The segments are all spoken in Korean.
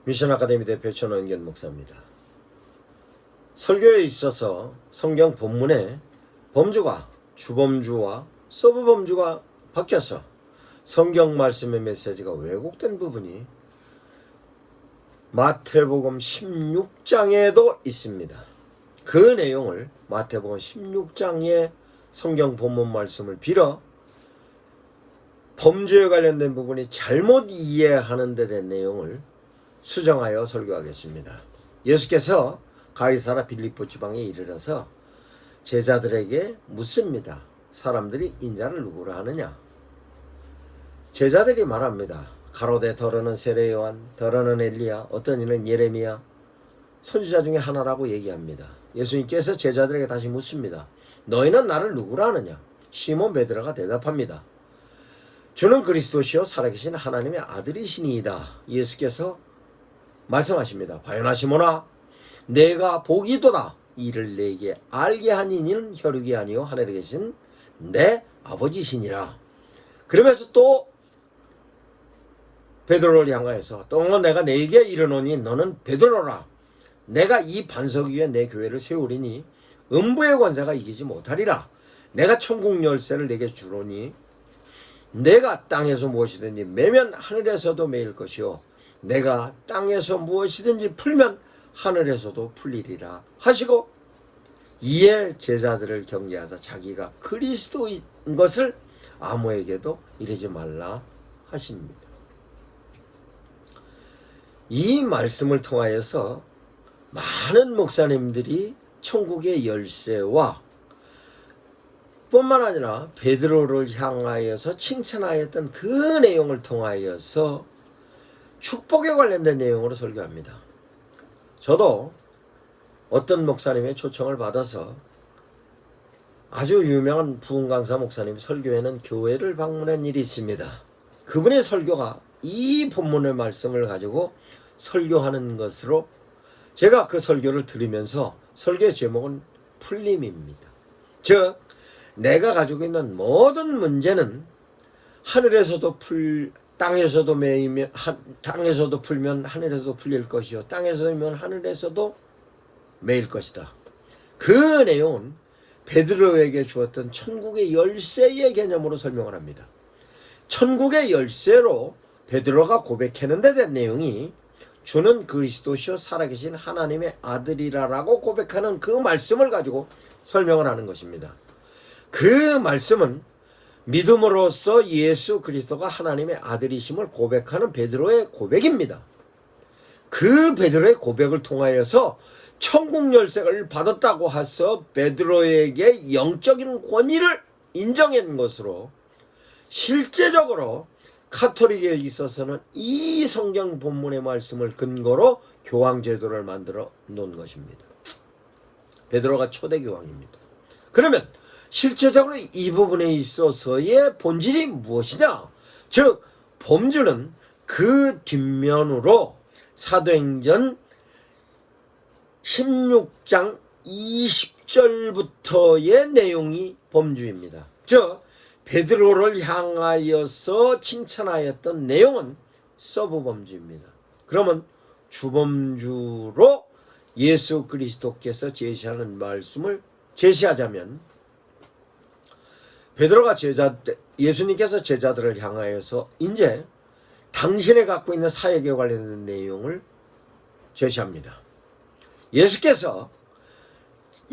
미션 아카데미 대표 전원견 목사입니다. 설교에 있어서 성경 본문에 범주가 주범주와 서브범주가 바뀌어서 성경 말씀의 메시지가 왜곡된 부분이 마태복음 16장에도 있습니다. 그 내용을 마태복음 16장의 성경 본문 말씀을 빌어 범주에 관련된 부분이 잘못 이해하는 데 된 내용을 수정하여 설교하겠습니다. 예수께서 가이사라 빌립보 지방에 이르러서 제자들에게 묻습니다. 사람들이 인자를 누구라 하느냐? 제자들이 말합니다. 가로되 더러는 세례 요한, 더러는 엘리야, 어떤 이는 예레미야, 선지자 중에 하나라고 얘기합니다. 예수님께서 제자들에게 다시 묻습니다. 너희는 나를 누구라 하느냐? 시몬 베드로가 대답합니다. 주는 그리스도시요 살아계신 하나님의 아들이시니이다. 예수께서 말씀하십니다. 바요나 시몬아, 내가 복이도다. 이를 내게 알게 한 이는 혈육이 아니요 하늘에 계신 내 아버지시니라. 그러면서 또 베드로를 향하여서 또 내가 네게 이르노니 너는 베드로라. 내가 이 반석 위에 내 교회를 세우리니 음부의 권세가 이기지 못하리라. 내가 천국 열쇠를 내게 주노니 내가 땅에서 무엇이든지 매면 하늘에서도 매일 것이요 내가 땅에서 무엇이든지 풀면 하늘에서도 풀리리라 하시고 이에 제자들을 경계하사 자기가 그리스도인 것을 아무에게도 이르지 말라 하십니다. 이 말씀을 통하여서 많은 목사님들이 천국의 열쇠와 뿐만 아니라 베드로를 향하여서 칭찬하였던 그 내용을 통하여서 축복에 관련된 내용으로 설교합니다. 저도 어떤 목사님의 초청을 받아서 아주 유명한 부흥 강사 목사님 설교에는 교회를 방문한 일이 있습니다. 그분의 설교가 이 본문의 말씀을 가지고 설교하는 것으로 제가 그 설교를 들으면서 설교의 제목은 풀림입니다. 즉 내가 가지고 있는 모든 문제는 하늘에서도 땅에서도 매이면 땅에서도 풀면 하늘에서도 풀릴 것이요 땅에서 매면 하늘에서도 매일 것이다. 그 내용은 베드로에게 주었던 천국의 열쇠의 개념으로 설명을 합니다. 천국의 열쇠로 베드로가 고백했는데 된 내용이 주는 그리스도시요 살아계신 하나님의 아들이라라고 고백하는 그 말씀을 가지고 설명을 하는 것입니다. 그 말씀은 믿음으로써 예수 그리스도가 하나님의 아들이심을 고백하는 베드로의 고백입니다. 그 베드로의 고백을 통하여서 천국 열쇠를 받았다고 해서 베드로에게 영적인 권위를 인정한 것으로 실제적으로 카톨릭에 있어서는 이 성경 본문의 말씀을 근거로 교황제도를 만들어 놓은 것입니다. 베드로가 초대 교황입니다. 그러면 실제적으로 이 부분에 있어서의 본질이 무엇이냐? 즉 범주는 그 뒷면으로 사도행전 16장 20절부터의 내용이 범주입니다. 즉 베드로를 향하여서 칭찬하였던 내용은 서브 범주입니다. 그러면 주범주로 예수 그리스도께서 제시하는 말씀을 제시하자면 베드로가 예수님께서 제자들을 향하여서 이제 당신이 갖고 있는 사역에 관련된 내용을 제시합니다. 예수께서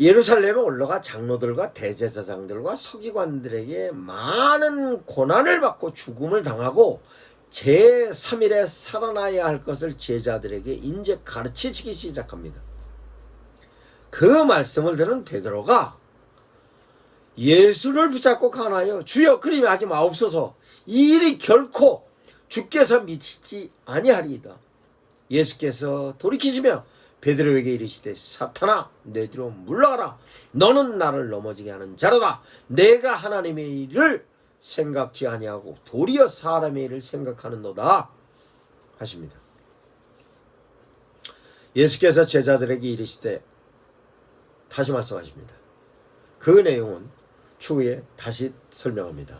예루살렘에 올라가 장로들과 대제사장들과 서기관들에게 많은 고난을 받고 죽음을 당하고 제3일에 살아나야 할 것을 제자들에게 이제 가르치기 시작합니다. 그 말씀을 들은 베드로가 예수를 붙잡고 가나요? 주여 그리 하지 마옵소서. 이 일이 결코 주께서 미치지 아니하리이다. 예수께서 돌이키시며 베드로에게 이르시되 사탄아 내 뒤로 물러가라. 너는 나를 넘어지게 하는 자로다. 내가 하나님의 일을 생각지 아니하고 도리어 사람의 일을 생각하는도다 하십니다. 예수께서 제자들에게 이르시되 다시 말씀하십니다. 그 내용은 추후에 다시 설명합니다.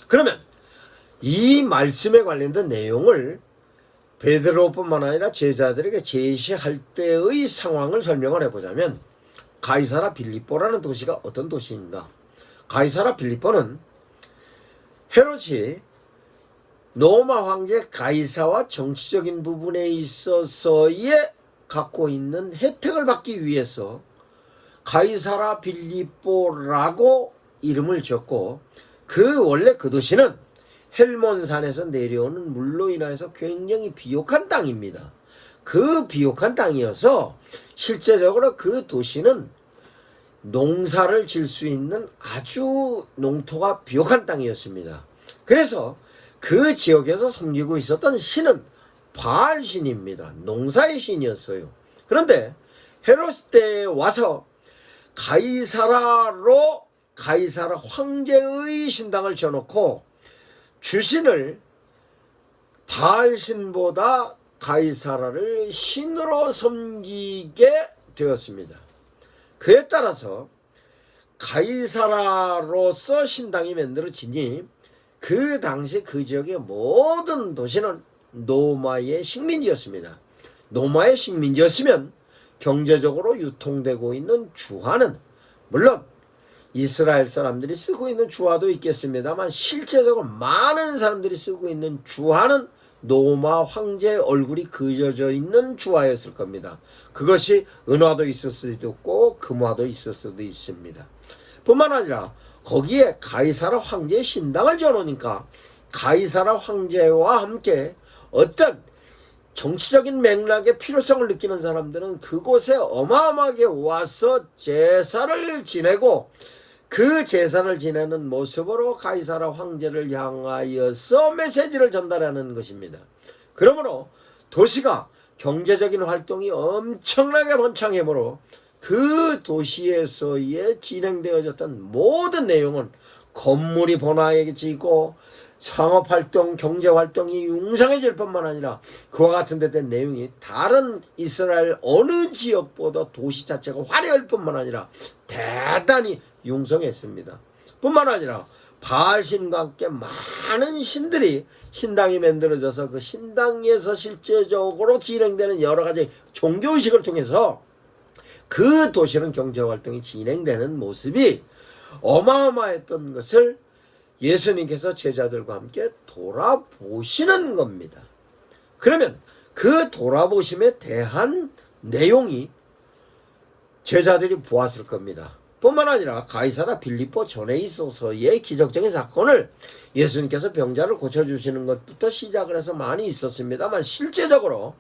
그러면 이 말씀에 관련된 내용을 베드로뿐만 아니라 제자들에게 제시할 때의 상황을 설명을 해보자면 가이사라 빌립보라는 도시가 어떤 도시인가? 가이사라 빌립보는 헤롯이 로마 황제 가이사와 정치적인 부분에 있어서의 갖고 있는 혜택을 받기 위해서 가이사라 빌립보라고 이름을 지었고, 원래 그 도시는 헬몬산에서 내려오는 물로 인하여서 굉장히 비옥한 땅입니다. 그 비옥한 땅이어서 실제적으로 그 도시는 농사를 질 수 있는 아주 농토가 비옥한 땅이었습니다. 그래서 그 지역에서 섬기고 있었던 신은 바알 신입니다. 농사의 신이었어요. 그런데 헤롯 때에 와서 가이사라 황제의 신당을 지어놓고 주신을 바알 신보다 가이사라를 신으로 섬기게 되었습니다. 그에 따라서 가이사라로서 신당이 만들어지니 그 당시 그 지역의 모든 도시는 로마의 식민지였습니다. 로마의 식민지였으면 경제적으로 유통되고 있는 주화는, 물론 이스라엘 사람들이 쓰고 있는 주화도 있겠습니다만 실제적으로 많은 사람들이 쓰고 있는 주화는 로마 황제의 얼굴이 그려져 있는 주화였을 겁니다. 그것이 은화도 있을 수도 있고 금화도 있을 수도 있습니다. 뿐만 아니라 거기에 가이사라 황제의 신당을 지어놓으니까 가이사라 황제와 함께 어떤 정치적인 맥락의 필요성을 느끼는 사람들은 그곳에 어마어마하게 와서 제사를 지내고, 그 제사를 지내는 모습으로 가이사라 황제를 향하여서 메시지를 전달하는 것입니다. 그러므로 도시가 경제적인 활동이 엄청나게 번창하므로 그 도시에서의 진행되어졌던 모든 내용은 건물이 번화해지고 상업활동, 경제활동이 융성해질 뿐만 아니라 그와 같은 데 된 내용이 다른 이스라엘 어느 지역보다 도시 자체가 화려할 뿐만 아니라 대단히 융성했습니다. 뿐만 아니라 바알신과 함께 많은 신들이 신당이 만들어져서 그 신당에서 실제적으로 진행되는 여러 가지 종교의식을 통해서 그 도시는 경제활동이 진행되는 모습이 어마어마했던 것을 예수님께서 제자들과 함께 돌아보시는 겁니다. 그러면 그 돌아보심에 대한 내용이 제자들이 보았을 겁니다. 뿐만 아니라 가이사라 빌립보 전에 있어서의 기적적인 사건을 예수님께서 병자를 고쳐주시는 것부터 시작을 해서 많이 있었습니다만, 실제적으로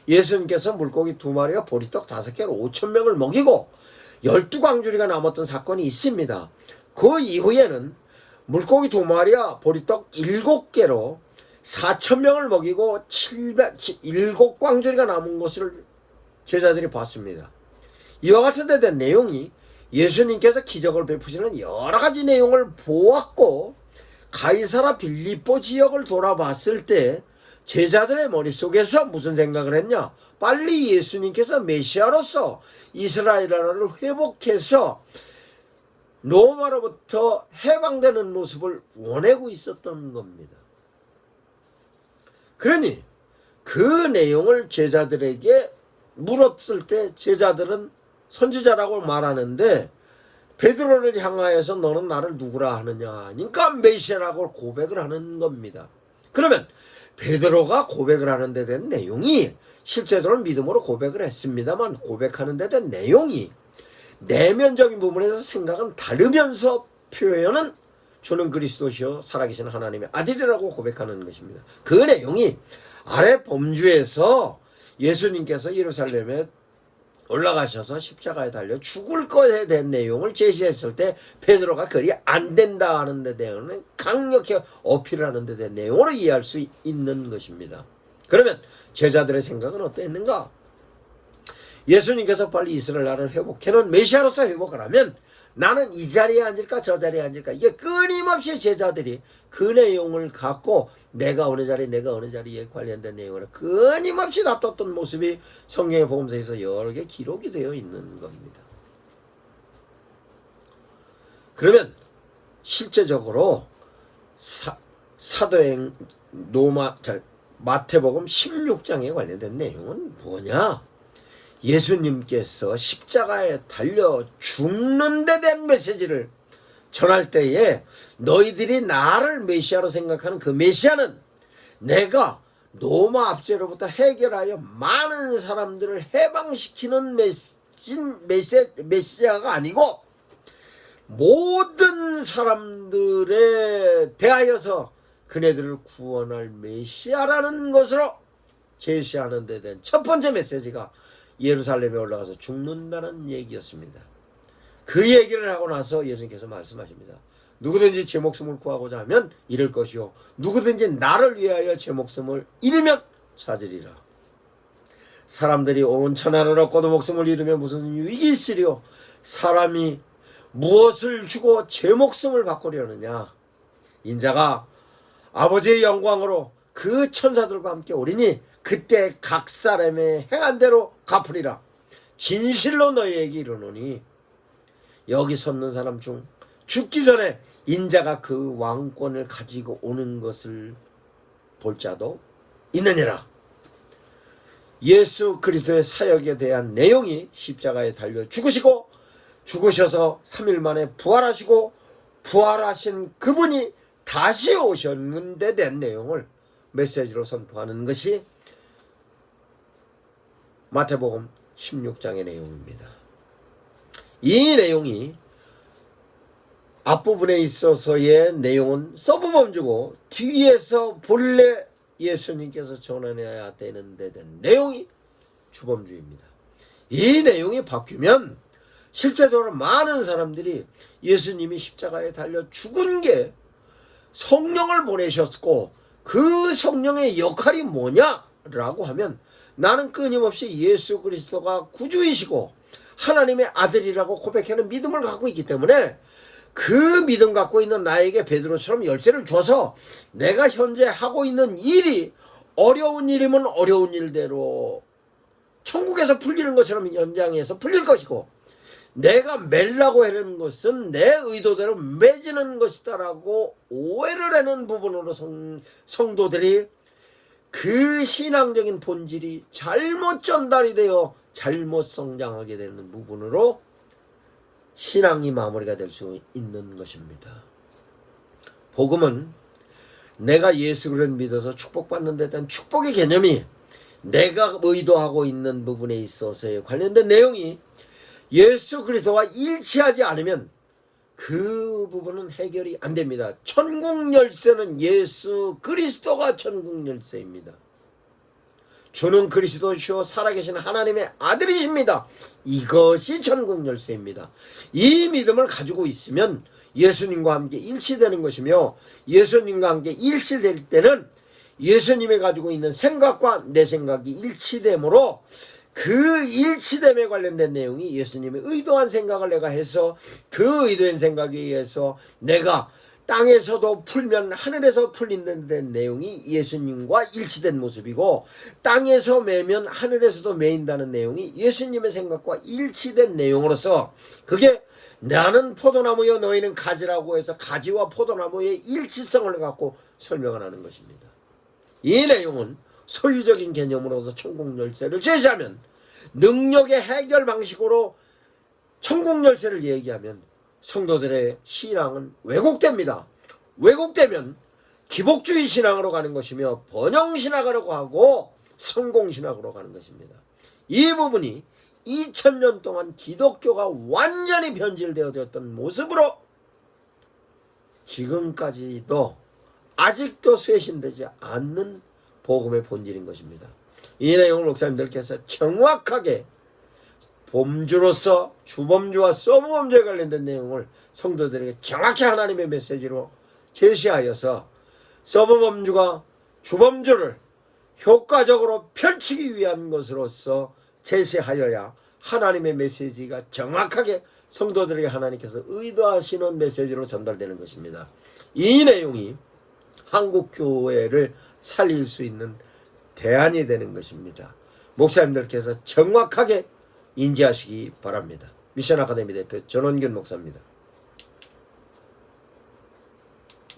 예수님께서 물고기 2마리와 보리떡 5개로 5,000명을 먹이고 12광주리가 남았던 사건이 있습니다. 그 이후에는 물고기 2마리와 보리떡 7개로 4,000명을 먹이고 7광주리가 남은 것을 제자들이 봤습니다. 이와 같은 데 대한 내용이 예수님께서 기적을 베푸시는 여러 가지 내용을 보았고, 가이사라 빌립보 지역을 돌아봤을 때 제자들의 머릿속에서 무슨 생각을 했냐? 빨리 예수님께서 메시아로서 이스라엘 나라를 회복해서 로마로부터 해방되는 모습을 원하고 있었던 겁니다. 그러니 그 내용을 제자들에게 물었을 때 제자들은 선지자라고 말하는데, 베드로를 향하여서 너는 나를 누구라 하느냐 하니까 메시아라고 고백을 하는 겁니다. 그러면 베드로가 고백을 하는 데 대한 내용이 실제적으로 믿음으로 고백을 했습니다만, 고백하는 데 대한 내용이 내면적인 부분에서 생각은 다르면서 표현은 주는 그리스도시요 살아계신 하나님의 아들이라고 고백하는 것입니다. 그 내용이 아래 범주에서 예수님께서 예루살렘에 올라가셔서 십자가에 달려 죽을 것에 대한 내용을 제시했을 때 베드로가 그리 안 된다 하는 데 대해서는 강력히 어필하는 데 대한 내용으로 이해할 수 있는 것입니다. 그러면 제자들의 생각은 어땠는가? 예수님께서 빨리 이스라엘 나라를 회복해놓은 메시아로서 회복을 하면 나는 이 자리에 앉을까 저 자리에 앉을까, 이게 끊임없이 제자들이 그 내용을 갖고 내가 어느 자리에 관련된 내용을 끊임없이 놔뒀던 모습이 성경의 복음서에서 여러 개 기록이 되어 있는 겁니다. 그러면 실제적으로 사도행 마태복음 16장에 관련된 내용은 뭐냐? 예수님께서 십자가에 달려 죽는 데 대한 메시지를 전할 때에 너희들이 나를 메시아로 생각하는 그 메시아는 내가 로마 압제로부터 해결하여 많은 사람들을 해방시키는 메시아가 아니고 모든 사람들에 대하여서 그네들을 구원할 메시아라는 것으로 제시하는 데 대한 첫 번째 메시지가 예루살렘에 올라가서 죽는다는 얘기였습니다. 그 얘기를 하고 나서 예수님께서 말씀하십니다. 누구든지 제 목숨을 구하고자 하면 잃을 것이요 누구든지 나를 위하여 제 목숨을 잃으면 찾으리라. 사람들이 온 천하를 얻고도 목숨을 잃으면 무슨 유익이 있으리요? 사람이 무엇을 주고 제 목숨을 바꾸려느냐? 인자가 아버지의 영광으로 그 천사들과 함께 오리니 그때 각 사람의 행한 대로 갚으리라. 진실로 너희에게 이르노니 여기 섰는 사람 중 죽기 전에 인자가 그 왕권을 가지고 오는 것을 볼 자도 있느니라. 예수 그리스도의 사역에 대한 내용이 십자가에 달려 죽으시고 죽으셔서 3일 만에 부활하시고 부활하신 그분이 다시 오셨는데 된 내용을 메시지로 선포하는 것이 마태복음 16장의 내용입니다. 이 내용이 앞부분에 있어서의 내용은 서브범주고 뒤에서 본래 예수님께서 전해야 되는데 된 내용이 주범주입니다. 이 내용이 바뀌면 실제적으로 많은 사람들이 예수님이 십자가에 달려 죽은 게 성령을 보내셨고 그 성령의 역할이 뭐냐라고 하면 나는 끊임없이 예수 그리스도가 구주이시고 하나님의 아들이라고 고백하는 믿음을 갖고 있기 때문에 그 믿음 갖고 있는 나에게 베드로처럼 열쇠를 줘서 내가 현재 하고 있는 일이 어려운 일이면 어려운 일대로 천국에서 풀리는 것처럼 연장해서 풀릴 것이고 내가 맺라고 하는 것은 내 의도대로 맺는 것이다라고 오해를 하는 부분으로 성도들이 그 신앙적인 본질이 잘못 전달이 되어 잘못 성장하게 되는 부분으로 신앙이 마무리가 될 수 있는 것입니다. 복음은 내가 예수 그리스도를 믿어서 축복받는 데 대한 축복의 개념이 내가 의도하고 있는 부분에 있어서의 관련된 내용이 예수 그리스도와 일치하지 않으면 그 부분은 해결이 안 됩니다. 천국 열쇠는 예수 그리스도가 천국 열쇠입니다. 주는 그리스도시요 살아계신 하나님의 아들이십니다. 이것이 천국 열쇠입니다. 이 믿음을 가지고 있으면 예수님과 함께 일치되는 것이며 예수님과 함께 일치될 때는 예수님이 가지고 있는 생각과 내 생각이 일치되므로 그 일치됨에 관련된 내용이 예수님의 의도한 생각을 내가 해서 그 의도한 생각에 의해서 내가 땅에서도 풀면 하늘에서 풀린다는 내용이 예수님과 일치된 모습이고 땅에서 매면 하늘에서도 매인다는 내용이 예수님의 생각과 일치된 내용으로서 그게 나는 포도나무여 너희는 가지라고 해서 가지와 포도나무의 일치성을 갖고 설명을 하는 것입니다. 이 내용은 소유적인 개념으로서 천국 열쇠를 제시하면 능력의 해결 방식으로 천국 열쇠를 얘기하면 성도들의 신앙은 왜곡됩니다. 왜곡되면 기복주의 신앙으로 가는 것이며 번영신앙으로 가고 성공신앙으로 가는 것입니다. 이 부분이 2000년 동안 기독교가 완전히 변질되어졌던 모습으로 지금까지도 아직도 쇄신되지 않는 복음의 본질인 것입니다. 이 내용을 목사님들께서 정확하게 범주로서 주범주와 서브범주에 관련된 내용을 성도들에게 정확히 하나님의 메시지로 제시하여서 서브범주가 주범주를 효과적으로 펼치기 위한 것으로서 제시하여야 하나님의 메시지가 정확하게 성도들에게 하나님께서 의도하시는 메시지로 전달되는 것입니다. 이 내용이 한국교회를 살릴 수 있는 대안이 되는 것입니다. 목사님들께서 정확하게 인지하시기 바랍니다. 미션 아카데미 대표 전원균 목사입니다.